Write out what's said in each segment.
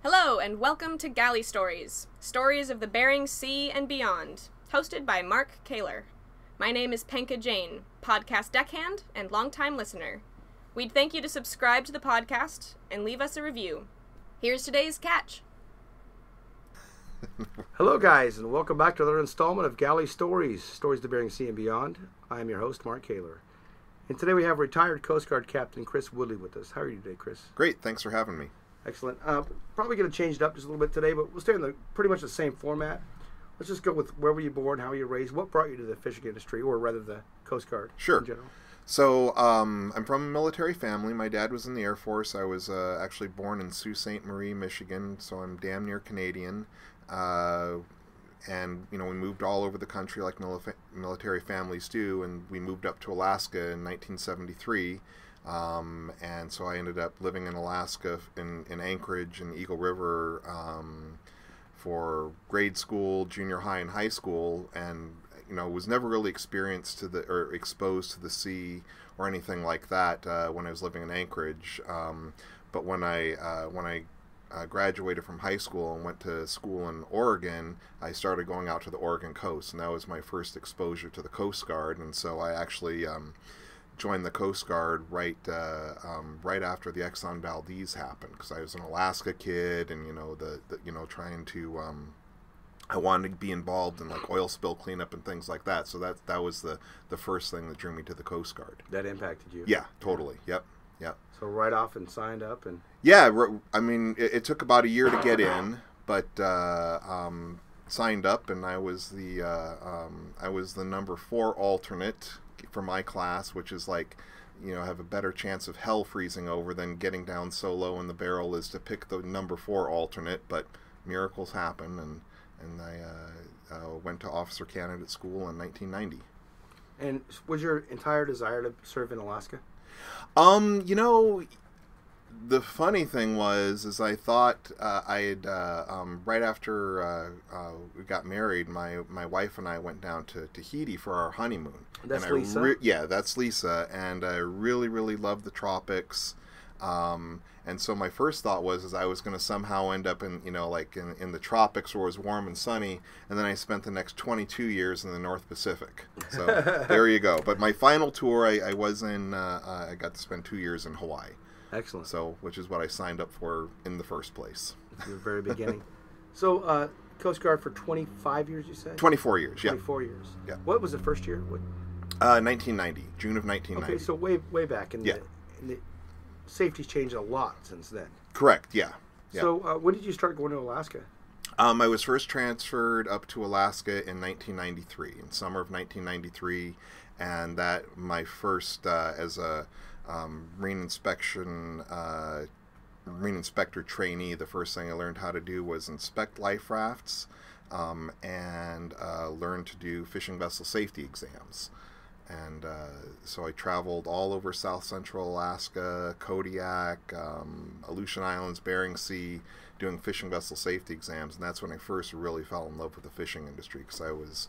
Hello and welcome to Galley Stories, stories of the Bering Sea and Beyond, hosted by Mark Kaler. My name is Penka Jane, podcast deckhand and longtime listener. We'd thank you to subscribe to the podcast and leave us a review. Here's today's catch. Hello guys, and welcome back to another installment of Galley Stories, stories of the Bering Sea and Beyond. I am your host, Mark Kaler. And today we have retired Coast Guard Captain Chris Woodley with us. How are you today, Chris? Great, thanks for having me. Excellent. Probably going to change it up just a little bit today, but we'll stay in pretty much the same format. Let's just go with where were you born, how were you raised, what brought you to the fishing industry, or rather the Coast Guard Sure. in general? So, I'm from a military family. My dad was in the Air Force. I was actually born in Sault Ste. Marie, Michigan, so I'm damn near Canadian. And, we moved all over the country like military families do, and we moved up to Alaska in 1973. And so I ended up living in Alaska in Anchorage and Eagle River for grade school, junior high, and high school, and was never really exposed to the sea or anything like that when I was living in Anchorage. But when I graduated from high school and went to school in Oregon, I started going out to the Oregon coast, and that was my first exposure to the Coast Guard. And so I actually joined the Coast Guard right after the Exxon Valdez happened, because I was an Alaska kid, and trying to I wanted to be involved in like oil spill cleanup and things like that. So that was the first thing that drew me to the Coast Guard. That impacted you? Yeah, totally. Yep. So right off and signed up and... Yeah, I mean, it took about a year to get in, but signed up, and I was the number 4 alternate for my class, which is like, have a better chance of hell freezing over than getting down so low in the barrel is to pick the number 4 alternate. But miracles happen, and I went to officer candidate school in 1990. And was your entire desire to serve in Alaska? The funny thing was I thought I had right after we got married, my wife and I went down to Tahiti for our honeymoon. That's and Lisa? Yeah, that's Lisa, and I really, really loved the tropics. And so my first thought was I was going to somehow end up in the tropics where it was warm and sunny, and then I spent the next 22 years in the North Pacific. So there you go. But my final tour, I was in. I got to spend 2 years in Hawaii. Excellent. So, which is what I signed up for in the first place. From the very beginning. So, Coast Guard for 25 years, you said? 24 years. 24 years. Yeah. What was the first year? 1990, June of 1990. Okay, so way back in the safety's changed a lot since then. Correct. Yeah. So when did you start going to Alaska? I was first transferred up to Alaska in 1993, in summer of 1993, and that my first as a marine inspector trainee. The first thing I learned how to do was inspect life rafts and learn to do fishing vessel safety exams. And so I traveled all over South Central Alaska, Kodiak, Aleutian Islands, Bering Sea, doing fishing vessel safety exams. And that's when I first really fell in love with the fishing industry, because I was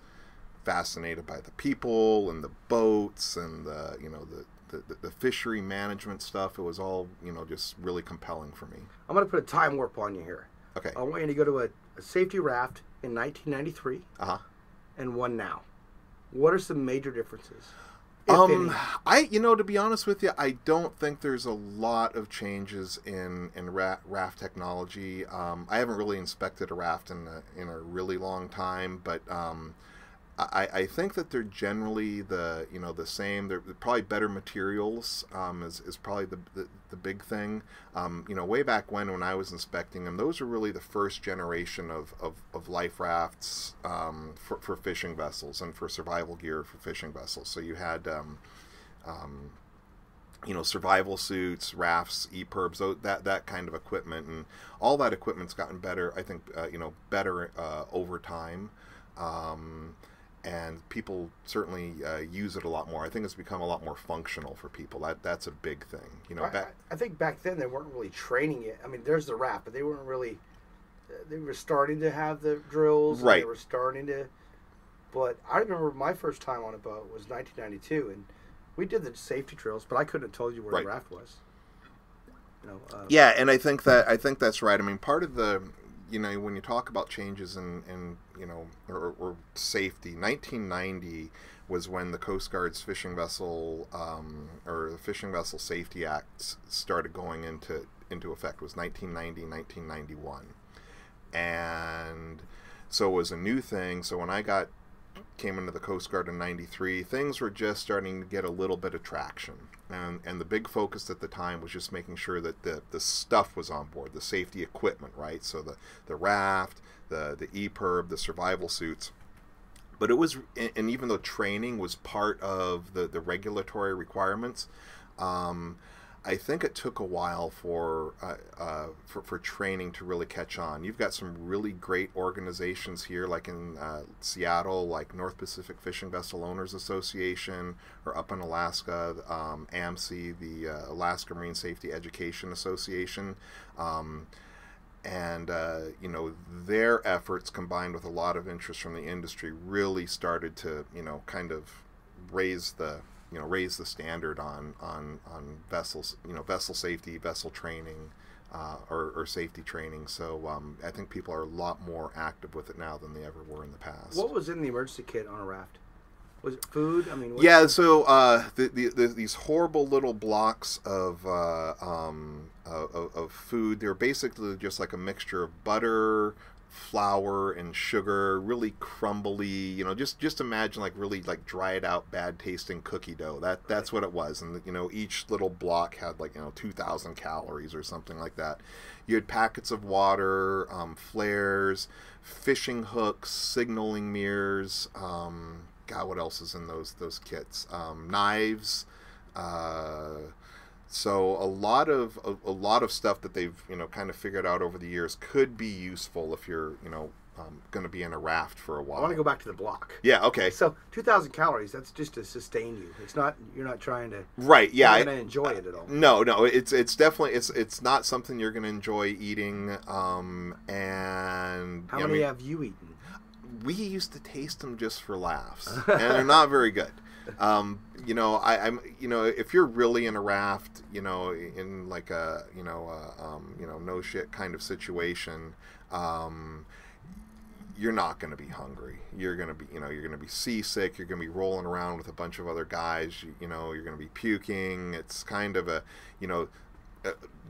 fascinated by the people and the boats and the fishery management stuff. It was all, just really compelling for me. I'm going to put a time warp on you here. Okay. I want you to go to a safety raft in 1993 and one now. What are some major differences? To be honest with you, I don't think there's a lot of changes in raft technology. I haven't really inspected a raft in a really long time, but I think that they're generally the same. They're probably better materials is probably the big thing. Way back when I was inspecting them, those were really the first generation of life rafts for fishing vessels and for survival gear for fishing vessels. So you had survival suits, rafts, EPIRBs, that kind of equipment, and all that equipment's gotten better. I think better over time. And people certainly use it a lot more. I think it's become a lot more functional for people. That's a big thing. I think back then they weren't really training it. I mean, there's the raft, but they weren't really. They were starting to have the drills. Right. They were starting to. But I remember my first time on a boat was 1992, and we did the safety drills, but I couldn't have told you where the raft was. Yeah, and I think that's right. I mean, part of the, when you talk about changes in or safety, 1990 was when the Coast Guard's fishing vessel or the Fishing Vessel Safety Act started going into effect. It was 1990, 1991, and so it was a new thing. So when I came into the Coast Guard in 93, things were just starting to get a little bit of traction. And the big focus at the time was just making sure that the stuff was on board, the safety equipment, right? So the raft, the EPIRB, the survival suits. But it was, and even though training was part of the regulatory requirements, I think it took a while for training to really catch on. You've got some really great organizations here, like in Seattle, like North Pacific Fishing Vessel Owners Association, or up in Alaska, AMSI, the Alaska Marine Safety Education Association. And their efforts, combined with a lot of interest from the industry, really started to, kind of raise the standard on vessels, vessel safety, vessel training, or safety training. So I think people are a lot more active with it now than they ever were in the past. What was in the emergency kit on a raft? Was it food? I mean, so these horrible little blocks of food. They're basically just like a mixture of butter, flour, and sugar, really crumbly. Just imagine like really like dried out, bad tasting cookie dough. That's what it was. And each little block had like 2,000 calories or something like that. You had packets of water, flares, fishing hooks, signaling mirrors. God, what else is in those kits? Knives. So a lot of stuff that they've kind of figured out over the years could be useful if you're going to be in a raft for a while. I want to go back to the block. Yeah. Okay. So 2,000 calories. That's just to sustain you. It's not. You're not trying to. Right. Yeah. You're not going to enjoy it at all. No. It's definitely it's not something you're going to enjoy eating. And how many have you eaten? We used to taste them just for laughs, and they're not very good. I'm if you're really in a raft, in like a no shit kind of situation, you're not going to be hungry. You're going to be you're going to be seasick. You're going to be rolling around with a bunch of other guys. You're going to be puking. It's kind of a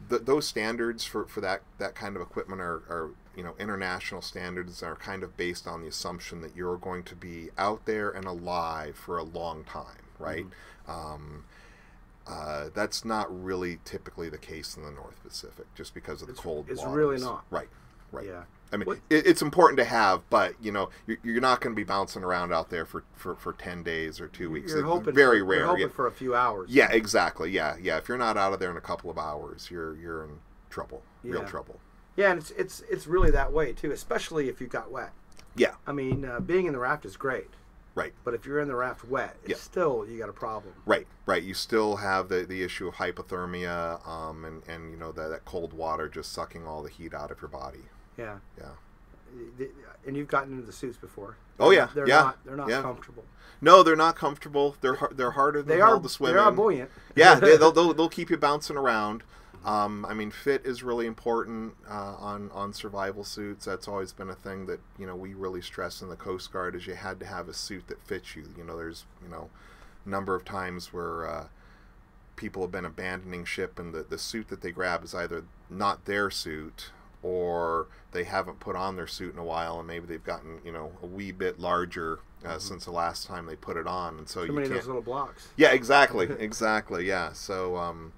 those standards for that kind of equipment are international standards are kind of based on the assumption that you're going to be out there and alive for a long time, right? Mm-hmm. That's not really typically the case in the North Pacific, just because of the cold waters. It's really not. Right. Yeah. I mean, it's important to have, but you're not going to be bouncing around out there for 10 days or 2 weeks. You're hoping very rare. You're hoping for a few hours. Yeah, exactly. Yeah. If you're not out of there in a couple of hours, you're in trouble. Yeah. Real trouble. Yeah, and it's really that way too, especially if you got wet. Yeah. I mean, being in the raft is great. Right. But if you're in the raft wet, it's still, you got a problem. Right. You still have the issue of hypothermia, and that cold water just sucking all the heat out of your body. Yeah. Yeah. And you've gotten into the suits before. Oh yeah. They're yeah. not comfortable. No, they're not comfortable. They're harder than hell to swim in. They are buoyant. Yeah, they'll keep you bouncing around. I mean, fit is really important on survival suits. That's always been a thing that we really stress in the Coast Guard, is you had to have a suit that fits you. There's a number of times where people have been abandoning ship, and the suit that they grab is either not their suit, or they haven't put on their suit in a while, and maybe they've gotten a wee bit larger since the last time they put it on, and so you many can't. Of those little blocks. Yeah, exactly. Yeah. So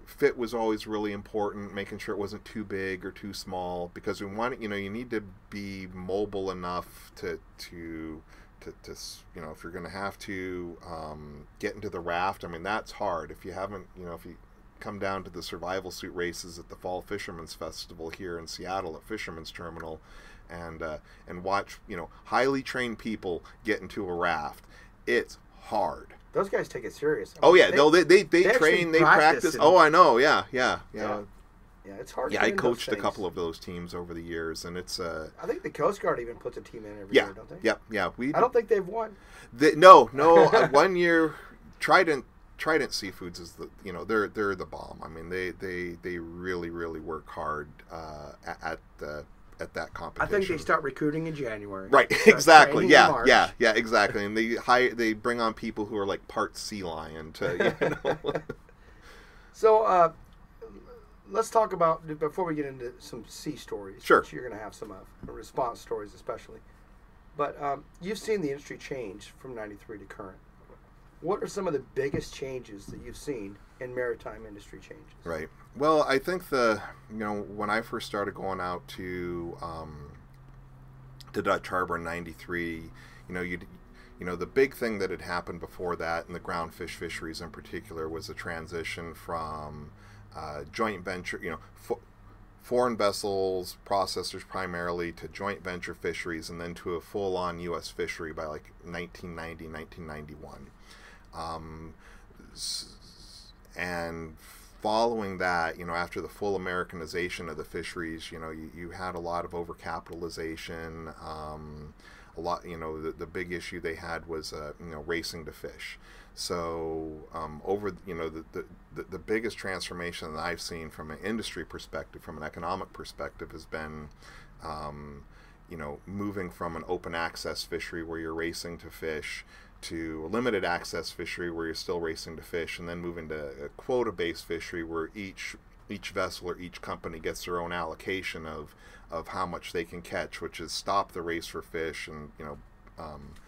fit was always really important, making sure it wasn't too big or too small, because we want you need to be mobile enough to if you're going to have to get into the raft. I mean, that's hard. If you haven't, if you come down to the survival suit races at the Fall Fisherman's Festival here in Seattle at Fisherman's Terminal, and watch highly trained people get into a raft, it's hard. Those guys take it serious. I mean, they train, they practice. Oh, I know. Yeah, it's hard. Yeah, I coached a couple of those teams over the years, and it's. I think the Coast Guard even puts a team in every year, don't they? Yeah. I don't think they've won. No. 1 year tried Trident Seafoods is they're the bomb. I mean, they really work hard at that competition. I think they start recruiting in January. Right, exactly. Yeah, exactly. And they bring on people who are like part sea lion to So let's talk about, before we get into some sea stories. Sure. Which you're going to have some of, response stories especially. But you've seen the industry change from '93 to current. What are some of the biggest changes that you've seen in maritime industry changes? Right. Well, I think when I first started going out to Dutch Harbor in '93, the big thing that had happened before that, in the ground fish fisheries in particular, was a transition from joint venture, foreign vessels, processors primarily, to joint venture fisheries, and then to a full-on U.S. fishery by like 1990, 1991. And following that, after the full Americanization of the fisheries, you had a lot of overcapitalization. A lot, the big issue they had was, racing to fish. So the biggest transformation that I've seen from an industry perspective, from an economic perspective, has been, moving from an open access fishery where you're racing to fish to a limited access fishery where you're still racing to fish, and then moving to a quota-based fishery where each vessel or each company gets their own allocation of how much they can catch, which is stop the race for fish, and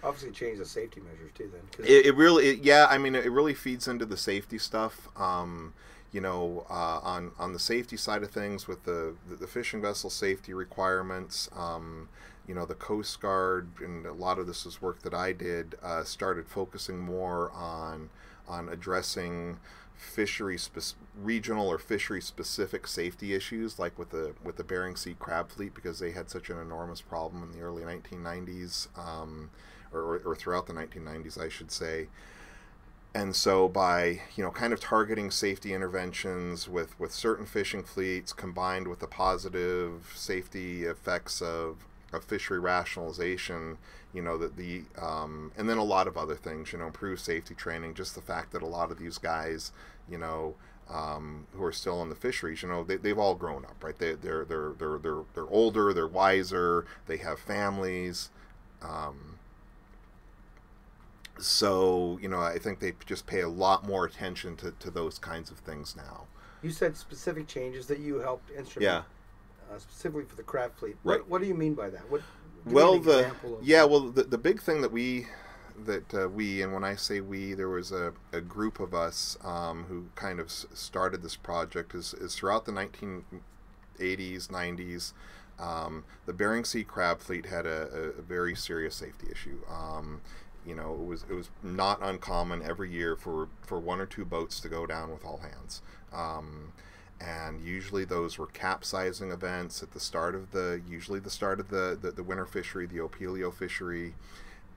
obviously change the safety measures too. Then it really feeds into the safety stuff. On the safety side of things, with the fishing vessel safety requirements, the Coast Guard, and a lot of this is work that I did, started focusing more on addressing regional or fishery specific safety issues, like with the Bering Sea crab fleet, because they had such an enormous problem in the early 1990s, or throughout the 1990s, I should say. And so by kind of targeting safety interventions with certain fishing fleets, combined with the positive safety effects of fishery rationalization, and then a lot of other things, improved safety training, just the fact that a lot of these guys, who are still in the fisheries, they've all grown up, right? They're older, they're wiser, they have families, so I think they just pay a lot more attention to those kinds of things now. You said specific changes that you helped instrument. Yeah. Specifically for the crab fleet. Right. What do you mean by that? The big thing that we, and when I say we, there was a group of us who kind of started this project, is throughout the 1980s, 90s, the Bering Sea crab fleet had a very serious safety issue. It was not uncommon every year for one or two boats to go down with all hands. And usually those were capsizing events at the start of the winter fishery, the Opelio fishery,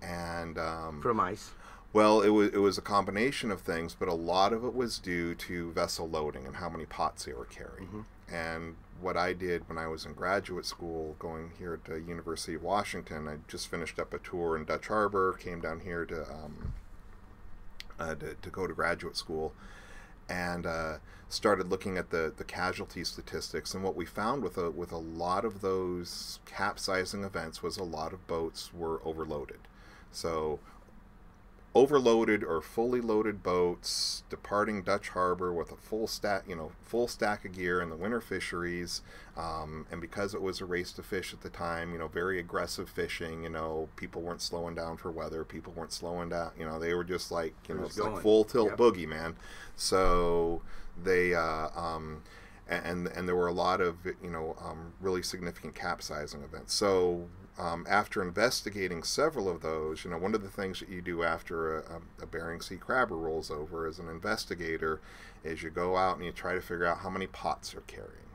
and from ice. Well, it was a combination of things, but a lot of it was due to vessel loading and how many pots they were carrying. Mm-hmm. And what I did when I was in graduate school, going here at the University of Washington, I just finished up a tour in Dutch Harbor, came down here to go to graduate school, and started looking at the casualty statistics. And what we found with a lot of those capsizing events was a lot of boats were overloaded. So overloaded or fully loaded boats departing Dutch Harbor with a full stack of gear in the winter fisheries, and because it was a race to fish at the time, very aggressive fishing, people weren't slowing down for weather, people weren't slowing down, they were just like, it's like full tilt boogie, man. So they and there were a lot of really significant capsizing events. So after investigating several of those, one of the things that you do after a Bering Sea crabber rolls over as an investigator is you go out and you try to figure out how many pots they're carrying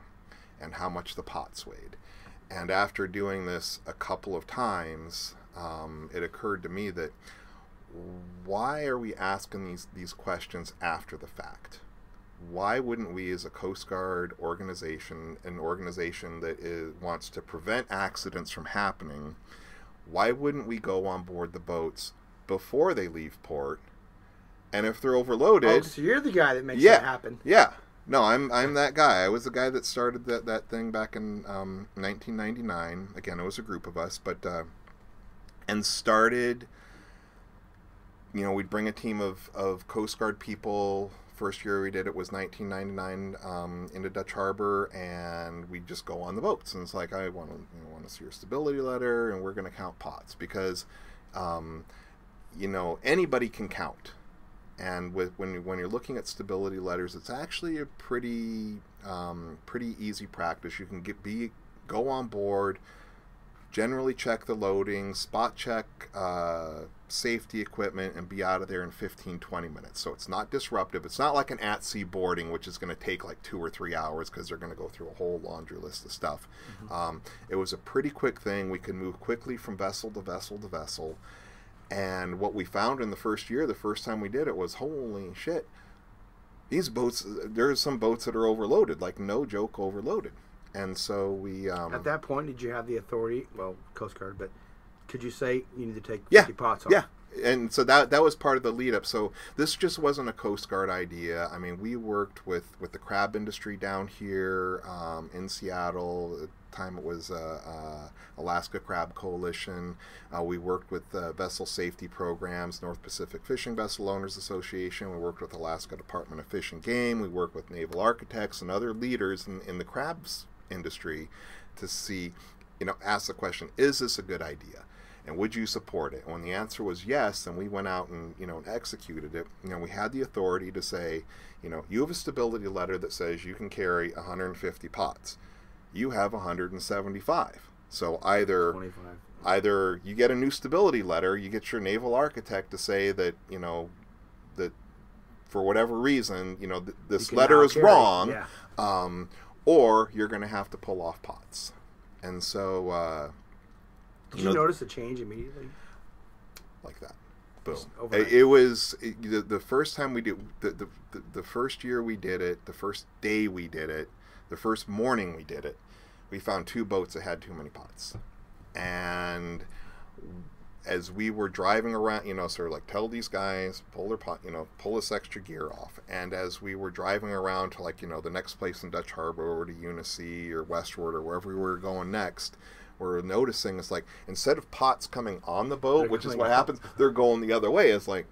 and how much the pots weighed. And after doing this a couple of times, it occurred to me that why are we asking these questions after the fact? Why wouldn't we, as a Coast Guard organization, an organization that wants to prevent accidents from happening, why wouldn't we go on board the boats before they leave port And if they're overloaded... Oh, so you're the guy that makes that happen. Yeah. No, I'm that guy. I was the guy that started that thing back in 1999. Again, it was a group of us, but... and started... we'd bring a team of Coast Guard people. First year we did it was 1999 into Dutch Harbor, and we'd just go on the boats. And it's like, I want to see your stability letter, and we're going to count pots because, anybody can count. And when you're looking at stability letters, it's actually a pretty easy practice. You can go on board, generally check the loading, spot check safety equipment, and be out of there in 15-20 minutes. So it's not disruptive. It's not like an at-sea boarding, which is going to take like 2 or 3 hours because they're going to go through a whole laundry list of stuff. Mm-hmm. It was a pretty quick thing. We could move quickly from vessel to vessel to vessel. And what we found in the first year, the first time we did it, was holy shit. These boats, there's some boats that are overloaded, like no joke overloaded. And so we... At that point, did you have the authority, well, Coast Guard, but could you say you need to take 50 pots off? Yeah, and so that was part of the lead up. So this just wasn't a Coast Guard idea. I mean, we worked with the crab industry down here in Seattle. At the time it was Alaska Crab Coalition. We worked with vessel safety programs, North Pacific Fishing Vessel Owners Association. We worked with Alaska Department of Fish and Game. We worked with naval architects and other leaders in the crabs industry to see, ask the question, is this a good idea? And would you support it? And when the answer was yes, then we went out and, and executed it. We had the authority to say, you have a stability letter that says you can carry 150 pots. You have 175. So either 25. You get a new stability letter, you get your naval architect to say that, that for whatever reason, this letter is wrong, or you're going to have to pull off pots. And so... Did you notice a change immediately? Like that. Boom. It was the first time we did, the first year we did it, the first day we did it, the first morning we did it, we found 2 boats that had too many pots. And as we were driving around, sort of like, tell these guys, pull their pot, pull this extra gear off. And as we were driving around to the next place in Dutch Harbor or to UNICE or westward or wherever we were going next, we're noticing it's like, instead of pots coming on the boat, which is what happens, they're going the other way. It's like,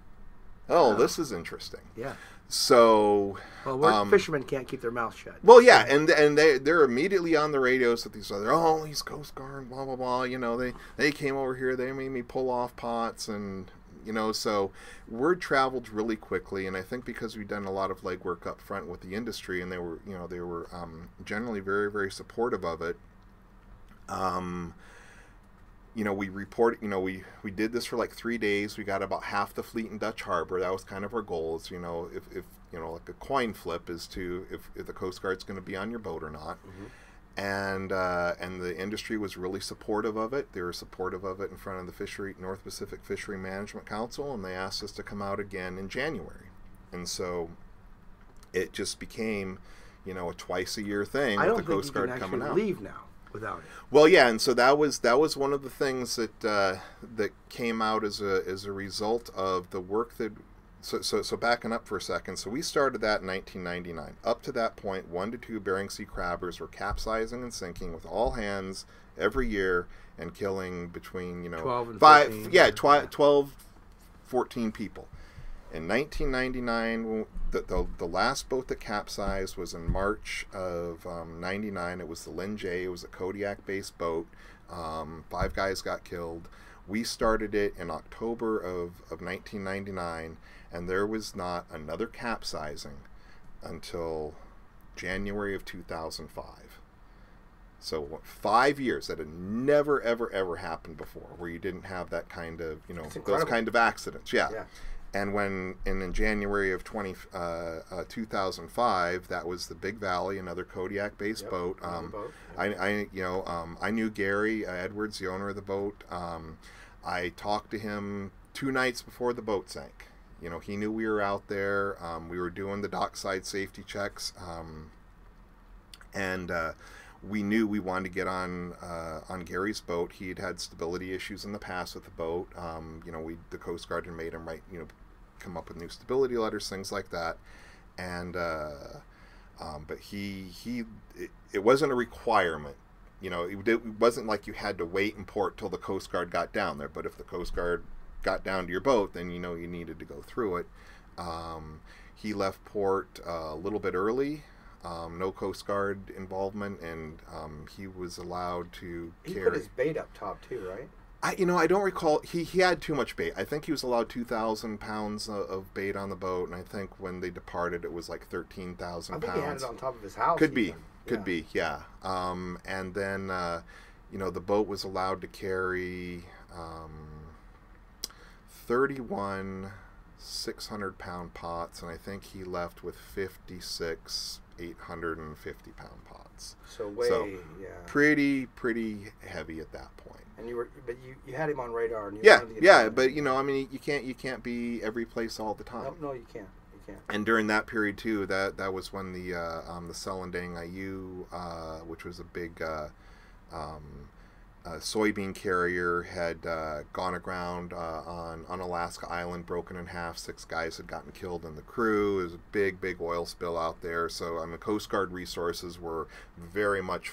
this is interesting. Yeah. So... Well, fishermen can't keep their mouths shut. Well, yeah, and they're immediately on the radios with these other, he's Coast Guard, blah, blah, blah, they came over here, they made me pull off pots, and, so word traveled really quickly, and I think because we'd done a lot of legwork up front with the industry, and they were generally very, very supportive of it. We reported, we did this for like 3 days. We got about half the fleet in Dutch Harbor. That was kind of our goal. Is, if like a coin flip as to if the Coast Guard's going to be on your boat or not. Mm-hmm. And the industry was really supportive of it. They were supportive of it in front of the North Pacific Fishery Management Council, and they asked us to come out again in January. And so it just became, a twice-a-year thing with the Coast Guard coming out. I don't think you can actually leave now without it. Well, yeah, and so that was one of the things that came out as a result of the work that. So backing up for a second, so we started that in 1999. Up to that point, 1 to 2 Bering Sea crabbers were capsizing and sinking with all hands every year and killing between 12 and 14. 15. 12, 14 people. In 1999, the last boat that capsized was in March of 99. It was the Lin J. It was a Kodiak-based boat. 5 guys got killed. We started it in October of 1999, and there was not another capsizing until January of 2005. So 5 years. That had never, ever, ever happened before, where you didn't have that kind of, those kind of accidents. Yeah. And in January of 2005, that was the Big Valley, another Kodiak-based boat. I knew Gary Edwards, the owner of the boat. I talked to him 2 nights before the boat sank. He knew we were out there. We were doing the dockside safety checks, and we knew we wanted to get on Gary's boat. He had had stability issues in the past with the boat. The Coast Guard had made him write, come up with new stability letters, things like that. And but it wasn't a requirement. You know, it wasn't like you had to wait in port till the Coast Guard got down there. But if the Coast Guard got down to your boat, then you know you needed to go through it. He left port a little bit early. No Coast Guard involvement, and he was allowed to carry... He put his bait up top too, right? I don't recall. He had too much bait. I think he was allowed 2,000 pounds of bait on the boat, and I think when they departed, it was like 13,000 pounds. I think he had it on top of his house. Could be. And then, the boat was allowed to carry 31 600-pound pots, and I think he left with 56 850-pound pots. So pretty heavy at that point. And you had him on radar. And but you can't be every place all the time. No, you can't. And during that period too, that was when the Selendang IU, which was a big soybean carrier, had gone aground on Unalaska Island, broken in half. 6 guys had gotten killed in the crew. It was a big oil spill out there. So Coast Guard resources were very much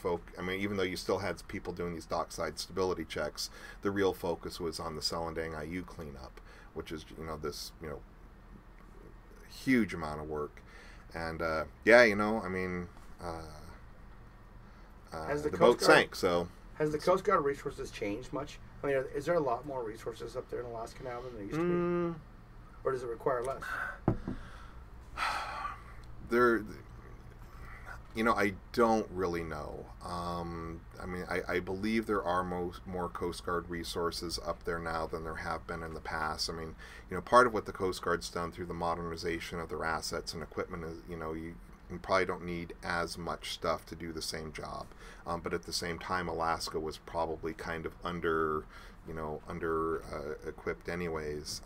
even though you still had people doing these dockside stability checks, the real focus was on the Selendang IU cleanup, which is this huge amount of work. And the boat sank. So has the Coast Guard resources changed much? I mean, is there a lot more resources up there in Alaska now than there used to be? Or does it require less? I don't really know. I believe there are more Coast Guard resources up there now than there have been in the past. Part of what the Coast Guard's done through the modernization of their assets and equipment is, you probably don't need as much stuff to do the same job. But at the same time, Alaska was probably kind of under equipped anyways.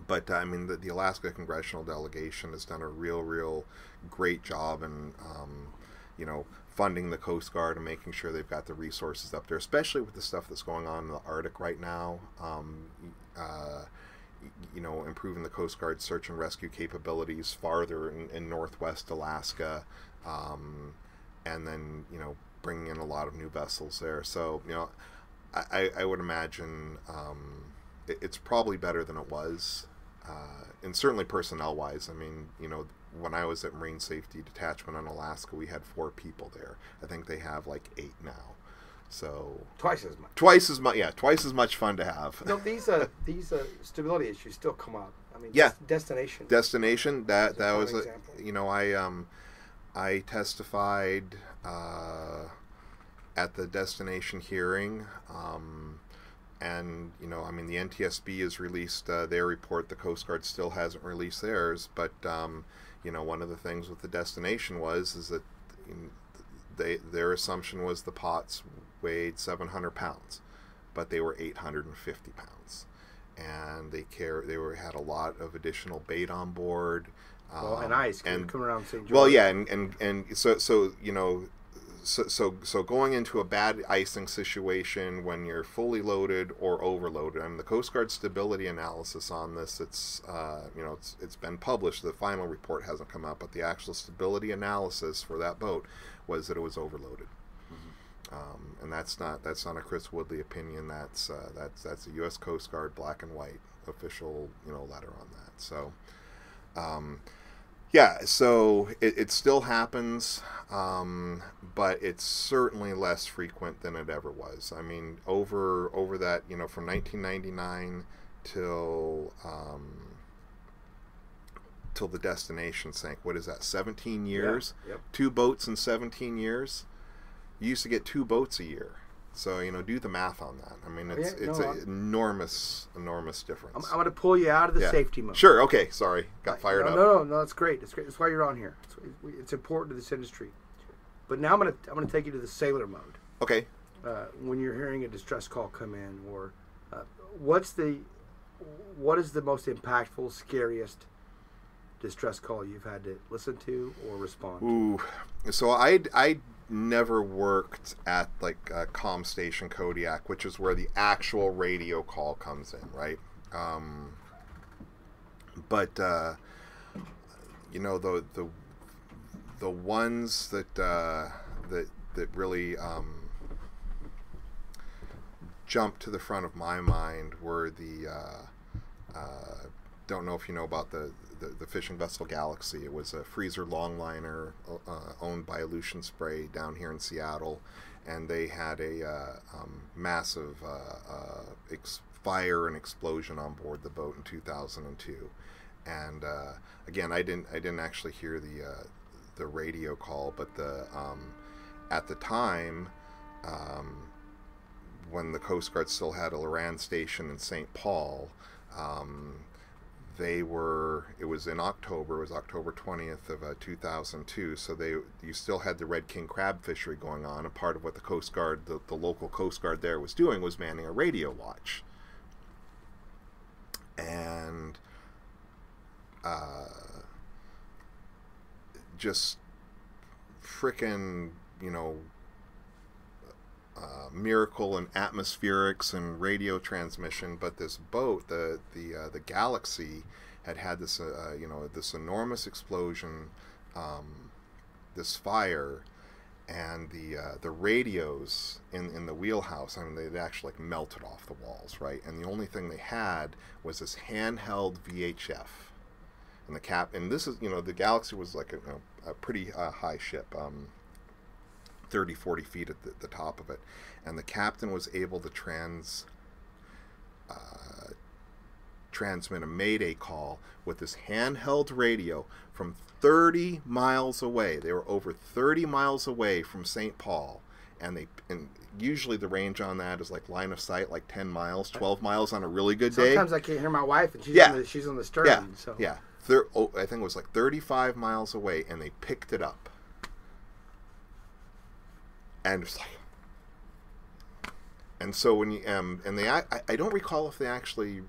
But the Alaska Congressional Delegation has done a real great job in, funding the Coast Guard and making sure they've got the resources up there, especially with the stuff that's going on in the Arctic right now. Improving the Coast Guard search and rescue capabilities farther in northwest Alaska, and then bringing in a lot of new vessels there. So I would imagine it's probably better than it was, and certainly personnel wise. When I was at Marine Safety Detachment in Alaska, we had 4 people there. I think they have like 8 now. So twice as much. Twice as much fun to have. No, these stability issues still come up. Destination. That was I testified at the destination hearing, and the NTSB has released their report. The Coast Guard still hasn't released theirs, but one of the things with the destination is that their assumption was the pots weighed 700 pounds, but they were 850 pounds, and they had a lot of additional bait on board. And ice and come around St. George. Well, yeah, and so going into a bad icing situation when you're fully loaded or overloaded. The Coast Guard stability analysis on this, it's been published. The final report hasn't come out, but the actual stability analysis for that boat was that it was overloaded. And that's not a Chris Woodley opinion. That's a U.S. Coast Guard black and white official letter on that. So. So it still happens, but it's certainly less frequent than it ever was. Over that, from 1999 till the destination sank. What is that? 17 years. Yeah, yep. 2 boats in 17 years. You used to get 2 boats a year. So, do the math on that. It's an enormous difference. I'm going to pull you out of the safety mode. Sure, okay, sorry. Got fired up. No, that's great. It's great. That's why you're on here. It's important to this industry. But now I'm going to take you to the sailor mode. Okay. When you're hearing a distress call come in, or what is the most impactful, scariest distress call you've had to listen to or respond to? Ooh. So I never worked at comm station Kodiak, which is where the actual radio call comes in, right? But the ones that really jumped to the front of my mind were the don't know if you know about the fishing vessel Galaxy. It was a freezer longliner owned by Aleutian Spray down here in Seattle, and they had a massive fire and explosion on board the boat in 2002. And again, I didn't actually hear the radio call, but at the time, when the Coast Guard still had a Loran station in St. Paul, it was in October. It was October 20th of 2002. So you still had the Red King crab fishery going on, and part of what the Coast Guard, the local Coast Guard there, was doing was manning a radio watch. And just frickin', miracle and atmospherics and radio transmission. But this boat, the Galaxy, had this this enormous explosion, this fire, and the radios in the wheelhouse, I mean, they'd actually melted off the walls, right? And the only thing they had was this handheld VHF. And this is, the Galaxy was like a pretty high ship, 30, 40 feet at the top of it. And the captain was able to transmit a mayday call with this handheld radio from 30 miles away. They were over 30 miles away from St. Paul. And usually the range on that is like line of sight, like 10 miles, 12 miles on a really good day. Sometimes I can't hear my wife, and she's on the stern. Yeah, so. yeah. I think it was like 35 miles away, and they picked it up. And it's like, and so when you I don't recall if they actually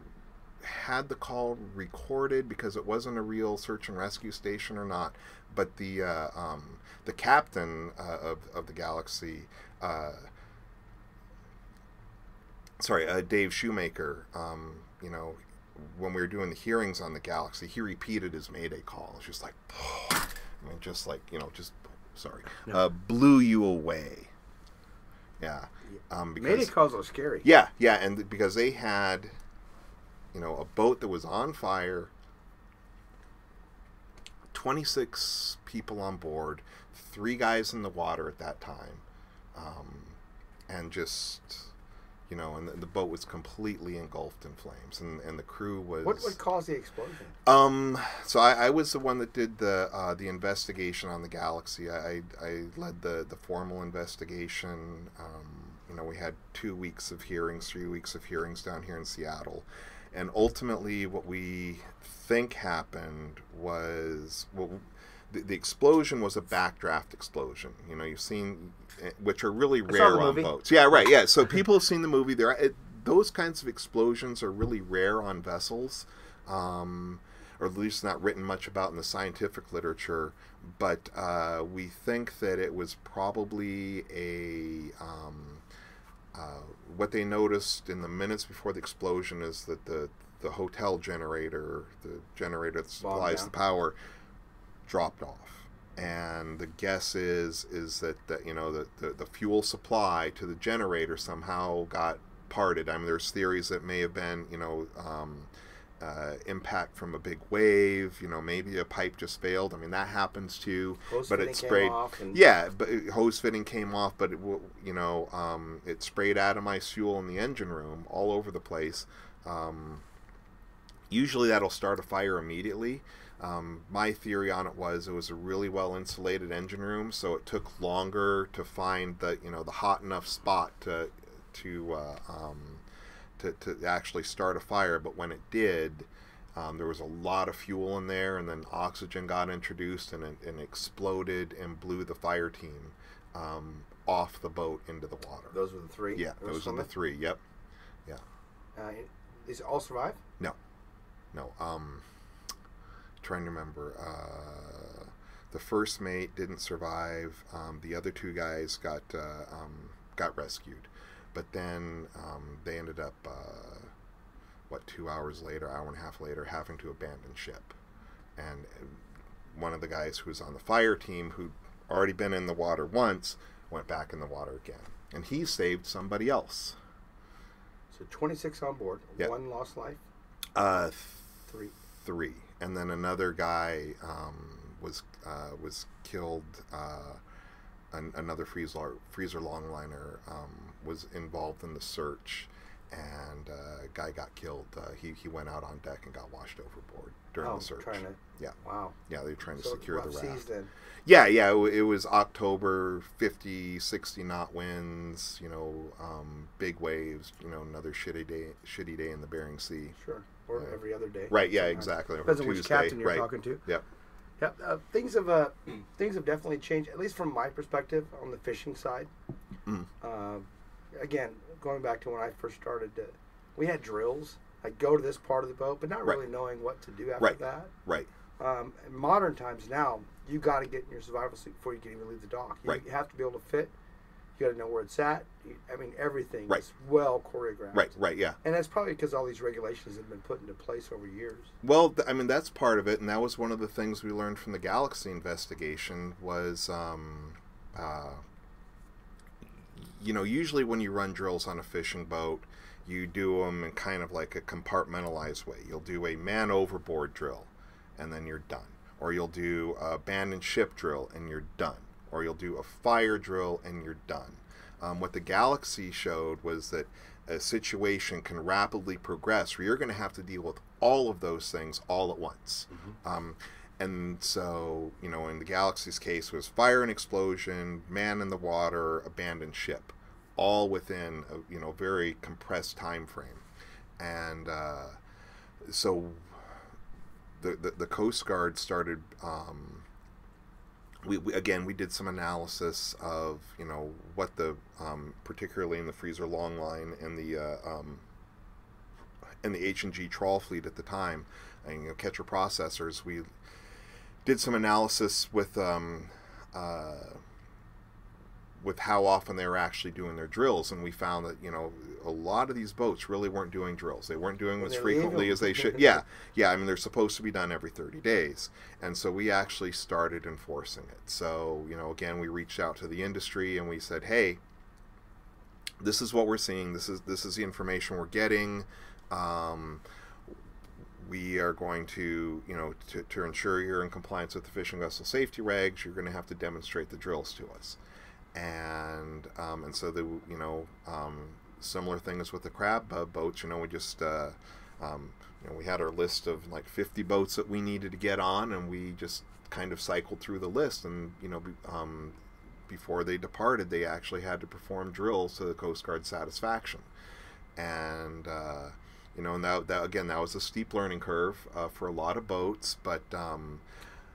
had the call recorded, because it wasn't a real search and rescue station or not. But the captain of the Galaxy, Dave Shoemaker, when we were doing the hearings on the Galaxy, he repeated his mayday call. It's just like, blew you away. Yeah. Mayday calls are scary. Yeah, and because they had, a boat that was on fire, 26 people on board, 3 guys in the water at that time, and just, and the boat was completely engulfed in flames, and the crew was... What caused the explosion? So I was the one that did the investigation on the Galaxy. I led the formal investigation. We had 2 weeks of hearings, 3 weeks of hearings down here in Seattle. And ultimately what we think happened was... The explosion was a backdraft explosion. You've seen, which are really rare on boats. Yeah, right. Yeah, so people have seen the movie. Those kinds of explosions are really rare on vessels, or at least not written much about in the scientific literature. But we think that it was probably what they noticed in the minutes before the explosion is that the hotel generator, the generator that supplies the power, dropped off, and the guess is that the fuel supply to the generator somehow got parted. I mean, there's theories that may have been impact from a big wave. Maybe a pipe just failed. I mean, that happens too. But it sprayed. But hose fitting came off. But it sprayed atomized fuel in the engine room all over the place. Usually that'll start a fire immediately. My theory on it was a really well insulated engine room, so it took longer to find the hot enough spot to actually start a fire. But when it did, there was a lot of fuel in there, and then oxygen got introduced, and it exploded and blew the fire team off the boat into the water. Those were the 3? Yeah, those were the 3. Yep. Yeah. Is it all survive? No. Trying to remember. The first mate didn't survive. The other 2 guys got rescued, but then they ended up 2 hours later, hour and a half later, having to abandon ship. And one of the guys who was on the fire team, who'd already been in the water once, went back in the water again. And he saved somebody else. So 26 on board, Yep. one lost life? Three. And then another guy was killed. Another freezer longliner was involved in the search, and a guy got killed. He went out on deck and got washed overboard during the search. Yeah. Wow. Yeah, they were trying to secure the raft. Then. Yeah. It was October, 50, 60 knot winds. Big waves. Another shitty day in the Bering Sea. Sure. Or every other day. Right. Yeah. Exactly. Depends on which captain you're talking to. Yep. Yeah, things have definitely changed, at least from my perspective on the fishing side. Again, going back to when I first started, we had drills. I'd go to this part of the boat, but not really knowing what to do after that. Right. In modern times now, you got to get in your survival suit before you can even leave the dock. You have to be able to fit. You got to know where it's at. Everything is well choreographed. Right, yeah. And that's probably because all these regulations have been put into place over years. Well, that's part of it, and that was one of the things we learned from the Galaxy investigation was, usually when you run drills on a fishing boat, you do them in kind of like a compartmentalized way. You'll do a man overboard drill, and then you're done. Or you'll do a abandoned ship drill, and you're done. Or you'll do a fire drill and you're done. What the Galaxy showed was that a situation can rapidly progress where you're going to have to deal with all of those things all at once. And so, in the Galaxy's case was fire and explosion, man in the water, abandoned ship, all within a very compressed time frame. And so the Coast Guard started... We did some analysis of what the particularly in the freezer longline and the H&G trawl fleet at the time, and catcher processors. We did some analysis with how often they were actually doing their drills, and we found that a lot of these boats really weren't doing drills. They weren't doing as frequently as they should. Yeah. They're supposed to be done every 30 days, and so we actually started enforcing it. So again, we reached out to the industry and we said, hey, this is what we're seeing. This is the information we're getting. We are going to to ensure you're in compliance with the fishing vessel safety regs. You're going to have to demonstrate the drills to us. And so similar things with the crab boats. We just we had our list of like 50 boats that we needed to get on, and we just kind of cycled through the list. And before they departed, they actually had to perform drills to the Coast Guard's satisfaction. And and that was a steep learning curve for a lot of boats, but.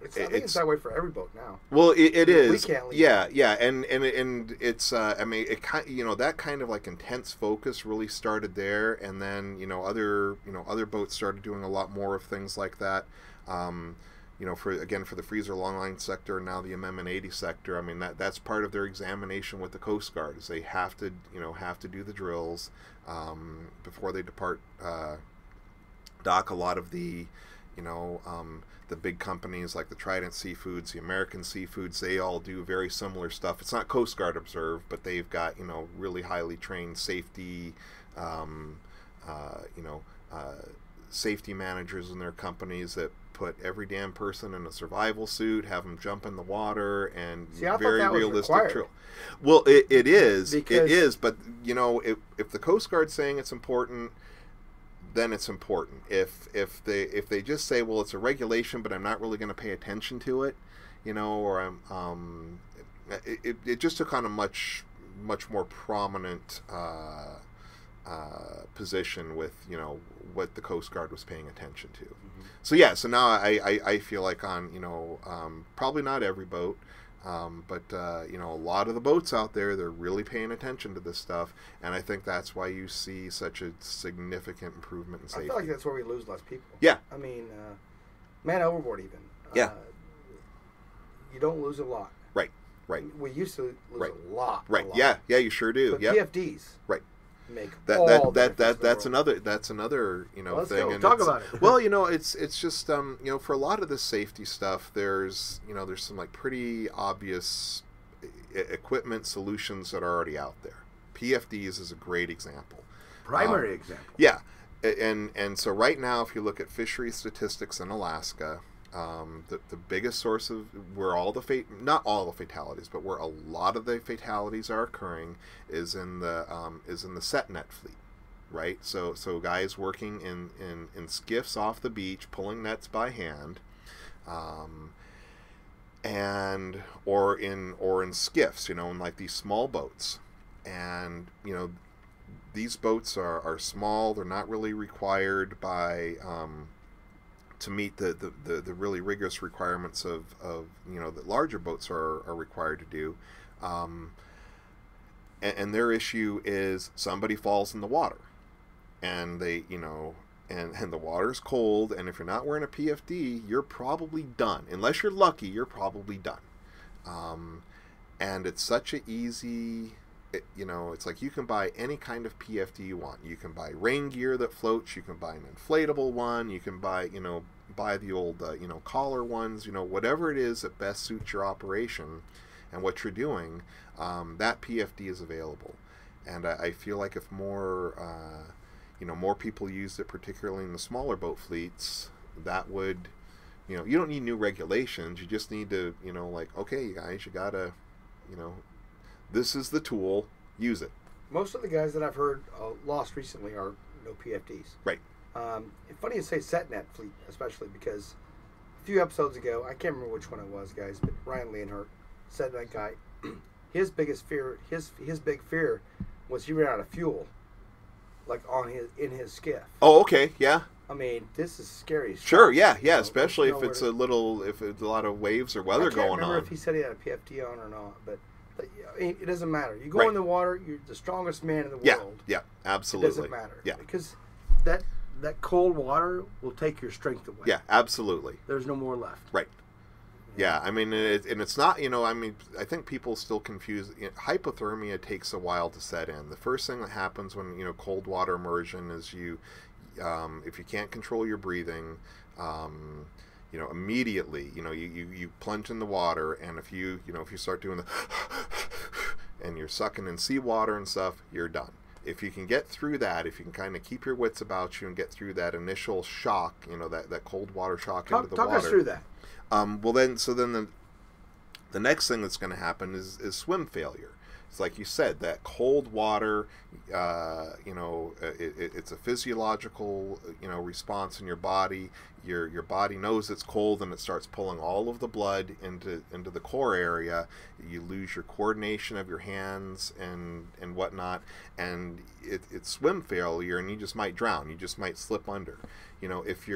I think it's that way for every boat now. Well, it is. We can't leave. Yeah, and it's that kind of like intense focus really started there, and then other boats started doing a lot more of things like that. For the freezer longline sector, and now the Amendment 80 sector. That's part of their examination with the Coast Guard is they have to do the drills before they depart dock. A lot of the the big companies like the Trident Seafoods, the American Seafoods, they all do very similar stuff. It's not Coast Guard observed, but they've got really highly trained safety safety managers in their companies that put every damn person in a survival suit, have them jump in the water, and very realistic drill. Well, it is, but if the Coast Guard's saying it's important, then it's important. If they just say, well, it's a regulation, but I'm not really going to pay attention to it, or it just took on a much more prominent position with what the Coast Guard was paying attention to. So now I feel like on probably not every boat, but a lot of the boats out there, they're really paying attention to this stuff, and I think that's why you see such a significant improvement in safety. I feel like that's where we lose less people. Yeah. Man overboard even. Yeah. You don't lose a lot. Right. We used to lose a lot. Right. A lot. Yeah, you sure do. But yep. PFDs. Right. make That all that the that, difference that in the world. that's another Let's thing. go. And Talk it's- about it. Well, it's just for a lot of this safety stuff, there's some like pretty obvious equipment solutions that are already out there. PFDs is a great example. Primary example. Yeah, and so right now, if you look at fishery statistics in Alaska, the biggest source of where all the not all the fatalities, but where a lot of the fatalities are occurring is in the set net fleet, right? So guys working in skiffs off the beach, pulling nets by hand, and or in skiffs, in like these small boats, and these boats are small. They're not really required by to meet the really rigorous requirements of that larger boats are required to do. And their issue is somebody falls in the water, and they and the water's cold, and if you're not wearing a PFD, you're probably done. Unless you're lucky, you're probably done. And it's such an easy. It's like you can buy any kind of PFD you want. You can buy rain gear that floats. You can buy an inflatable one. You can buy the old, collar ones. Whatever it is that best suits your operation and what you're doing, that PFD is available. And I feel like if more people used it, particularly in the smaller boat fleets, that would, you don't need new regulations. You just need to, okay, you guys, you gotta, this is the tool. Use it. Most of the guys that I've heard lost recently are no PFDs. Right. It's funny to say SetNet fleet, especially because a few episodes ago, I can't remember which one it was, guys, but Ryan Leonhardt, SetNet guy, his biggest fear, his big fear was he ran out of fuel, like in his skiff. Oh, okay, yeah. I mean, this is scary stuff. Sure, yeah, especially if it's a lot of waves or weather going on. I can't remember if he said he had a PFD on or not, but it doesn't matter. You go in the water, you're the strongest man in the world. Yeah, absolutely. It doesn't matter. Yeah. Because that cold water will take your strength away. Yeah, absolutely. There's no more left. Right. Yeah, I mean, and it's not, I think people still confuse, hypothermia takes a while to set in. The first thing that happens when, cold water immersion is if you can't control your breathing, immediately, you plunge in the water, and if you start doing the and you're sucking in seawater and stuff, you're done. If you can get through that, if you can kind of keep your wits about you and get through that initial shock, that cold water shock into the water. Talk us through that. Then the next thing that's going to happen is swim failure. It's like you said, that cold water, it's a physiological, response in your body. Your body knows it's cold, and it starts pulling all of the blood into the core area. You lose your coordination of your hands and whatnot, and it's swim failure, and you just might drown. You just might slip under. If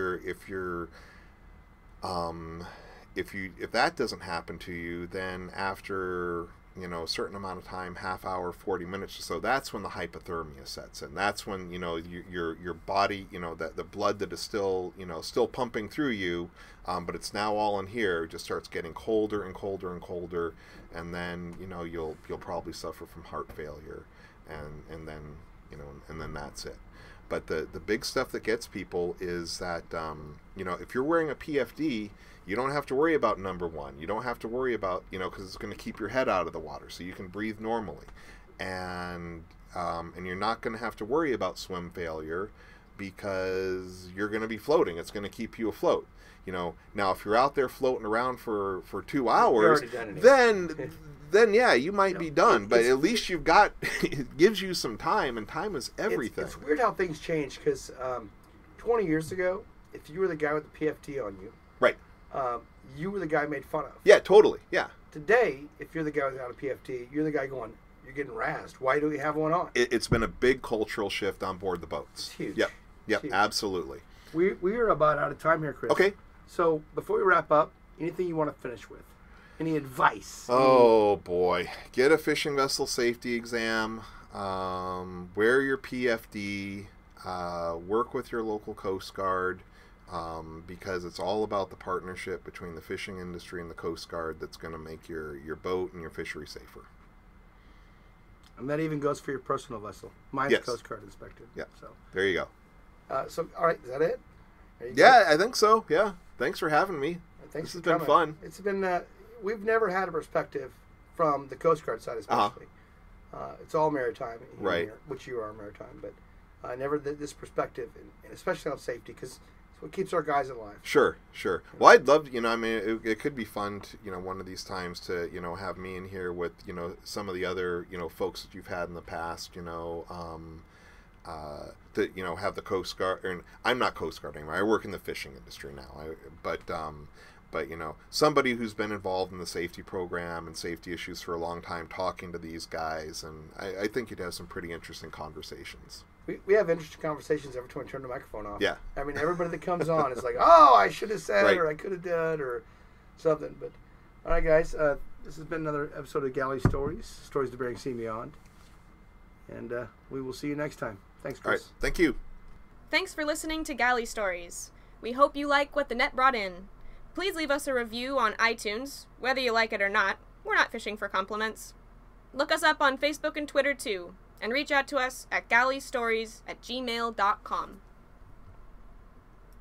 that doesn't happen to you, then after a certain amount of time, half hour, 40 minutes or so, that's when the hypothermia sets in. That's when your body, that the blood that is still pumping through you, but it's now all in here, just starts getting colder and colder and colder, and then you'll probably suffer from heart failure, and then that's it. But the big stuff that gets people is that if you're wearing a PFD, you don't have to worry about number one. You don't have to worry about, because it's going to keep your head out of the water, so you can breathe normally. And you're not going to have to worry about swim failure because you're going to be floating. It's going to keep you afloat. Now if you're out there floating around for 2 hours, then yeah, you might be done. But at least you've got, it gives you some time, and time is everything. It's weird how things change, because 20 years ago, if you were the guy with the PFD on you, right, you were the guy made fun of. Yeah, totally. Yeah. Today, if you're the guy without a PFD, you're the guy going, you're getting razzed. Why do we have one on? It's been a big cultural shift on board the boats. It's huge. Yep, It's huge. Absolutely. We are about out of time here, Chris. Okay. So before we wrap up, anything you want to finish with? Any advice? Oh boy, get a fishing vessel safety exam. Wear your PFD. Work with your local Coast Guard. Because it's all about the partnership between the fishing industry and the Coast Guard that's going to make your boat and your fishery safer. And that even goes for your personal vessel. Mine's Yes. Coast Guard inspected. Yeah. So, There you go. all right, is that it? Are you Yeah, I think so. Yeah. Thanks for having me. good? Thanks This for has been coming. fun. It's been. We've never had a perspective from the Coast Guard side, especially. It's all maritime, Right. here, which you are maritime, but never this perspective, and especially on safety, because it's what keeps our guys alive. Sure. Well, I'd love, I mean, it could be fun to, one of these times to, have me in here with, some of the other, folks that you've had in the past, to, have the Coast Guard, and I'm not Coast Guard anymore. I work in the fishing industry now. But somebody who's been involved in the safety program and safety issues for a long time, talking to these guys, and I think you'd have some pretty interesting conversations. We have interesting conversations every time we turn the microphone off. Yeah. I mean, everybody that comes on is like, oh, I should have said, Right. or I could have done, or something. But, all right, guys, this has been another episode of Galley Stories of the Bering Sea and Beyond. And we will see you next time. Thanks, All right. Chris. Thank you. Thanks for listening to Galley Stories. We hope you like what the net brought in. Please leave us a review on iTunes. Whether you like it or not, we're not fishing for compliments. Look us up on Facebook and Twitter too, and reach out to us at galleystories@gmail.com.